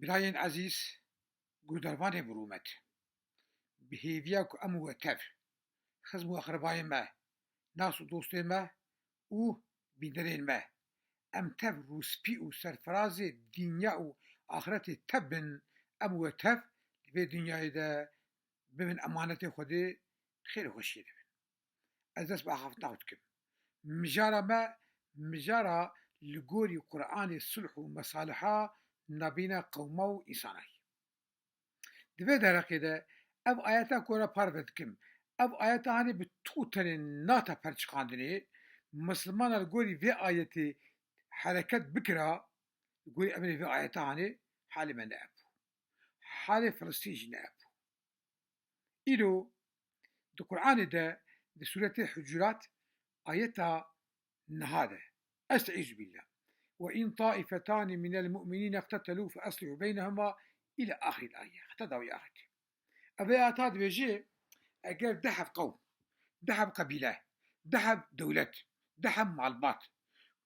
Birayên ezîz, guhdarvanê birûmet, bi hêviya ku em û tev, xizm û aqrebayên me, nas û dostên me û bînderên me, em tev rûspî û serfirazê dînya û axiretê tev bin, em û tev li vê dinyayê de bibin emanetên Xwedê xêr û xweşiyê de bin. Ez dest bi axaftina xwe dikim. Mijara me mijara li gorî Qur'anê sulh û mesaliha navbîna qewma û însanayî. Di vê dereqê de ev ayeta ku re parve dikim, ev ayeta hanê bi tu tenê nata perçiqandinê, Mislimana li gorî vê ayetê hereket bikira, li gorî emirê vê ayeta hanê, halê me ne hebû. Halê Filistîn jî ne hebû. Îro di Qur'anê de di sûretê Hucurat ayeta niha de Estaizu billah وإن طائفتان من المؤمنين اقتتلوا فأصلحوا بينهما إلى آخر الآية. حتى داوي آخر. أبي أتاد بيجي أجر دحب قوم، دحب قبيلة، دحب دولة، دحب معلبات.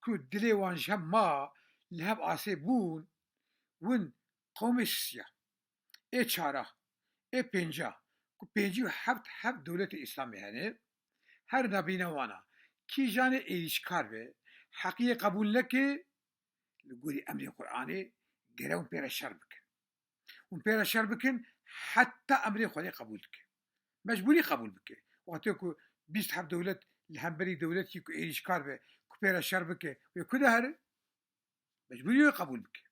كود دلي وانجهم ما لهب آسيبون ون قوم السيا. إيه شارع، إيه بنجا، كو بنجي حب دولة الإسلام يعني. هر نبينا وانا كي جاني إيش كاربه حقيقة قبول لك لقولي أمر القرآن قراون بير الشر بكن وبير الشر بكن حتى أمر خلي قبول بك مجبوري قبول بك وقتكو بيست حب دولة الهمبري دولتي كو إيش كاربه كو بير الشر بك ويكده هر مجبوري قبول بك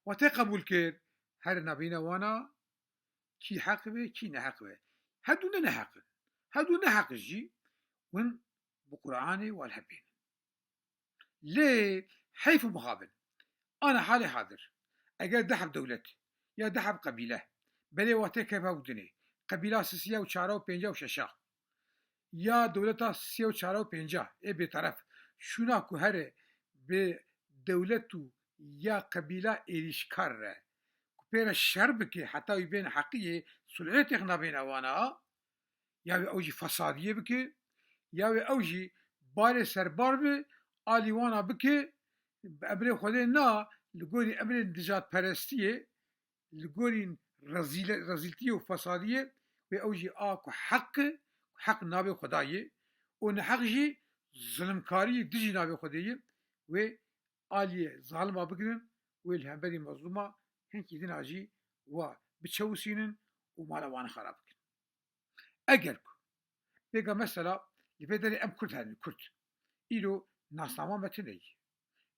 وقت قبول كير هر نبينا وانا كي حق به كي نحق به هدو نحق هدو نحق جي ون بقرآن والهبين ليه حيف مقابل أنا حالي حاضر أجر دحب دولتي يا دحب قبيلة بلي وقتي كيف ودني قبيلة سيسية وشارة وبينجا وششا يا دولة سيسية وشارة وبينجا إيه بطرف شونا كهرة بدولته يا قبيلة إيريشكار كبير الشربكي حتى يبين حقيقي سلعتي خنا بين أوانا يا أوجي فسادية بكي يا أوجي باري سربار بي آليوانا بكي بأمر خودي نا لقولي أمر نجات پرستية لقولي رزيلتية وفسادية وأوجي آكو حق نابي خداية ونحق جي ظلمكاري دجي نابي خداية وآلية ظالمة بكرن والهمبري مظلومة هنكي دين عجي وبتشوسينن ومالا وانا خراب بكن أجلكو بيقى مثلا لبدري أم كرد هذا كرد إيرو ناسنامه متنی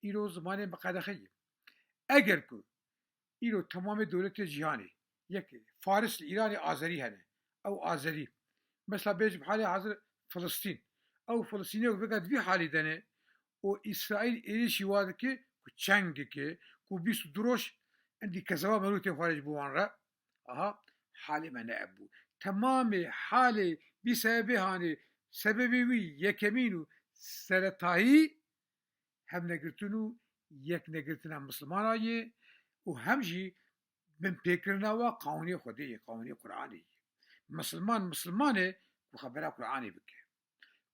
ایرو زمان مقدخی اگر کو ایرو تمام دولت جهانی یک فارس ایرانی آذری هنه او آذری مثلا بیج بحال حاضر فلسطین او فلسطینی و بگد وی حالی دنه و اسرائیل ایریشی واده که کو چنگ که کو بیس دروش عندي كذا مروتي خارج بوان را حالي ما نعبو تمام حالي بسبب هاني سببي وي يكمينو سرطاهي هم نگرتنو یک نگرتنا مسلمان آیه و هم جی من پیکرنا و قانونی خودی قانونی قرآنی مسلمانه و خبره قرآنی بکه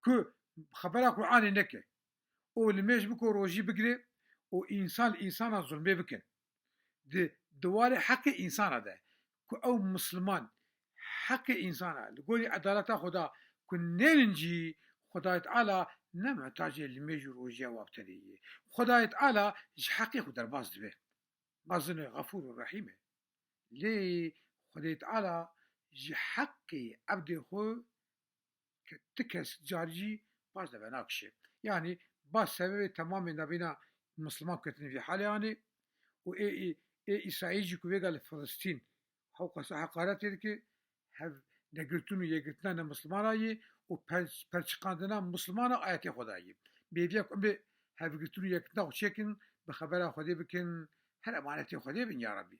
که خبره قرآنی نکه او لمیش بکو روژی بگره و انسان ظلمه بکن ده دوار حق انسان ده که او مسلمان حق انسانه لقولی عدالت خدا که نرنجی خدای تعالی نمحتاج لميج روجيا وابتليه خدای تعالی حقي خدر باز دبه بازن غفور رحيم ليه خدای تعالی حقي عبد خو تكس جارجي باز دبه ناكشه يعني باز سبب تمام نبينا مسلمان كتن في حالة يعني و إسرائيل جي كويغا لفلسطين حقوق حقارات يدكي هف نگرتونو يگرتنا مسلمان آيه و پرچقاندنا مسلمان آيات خدایی بیویا به هف گرتونو يگرتنا و چکن بخبر خدای بکن هر امانت خدای بن یا ربی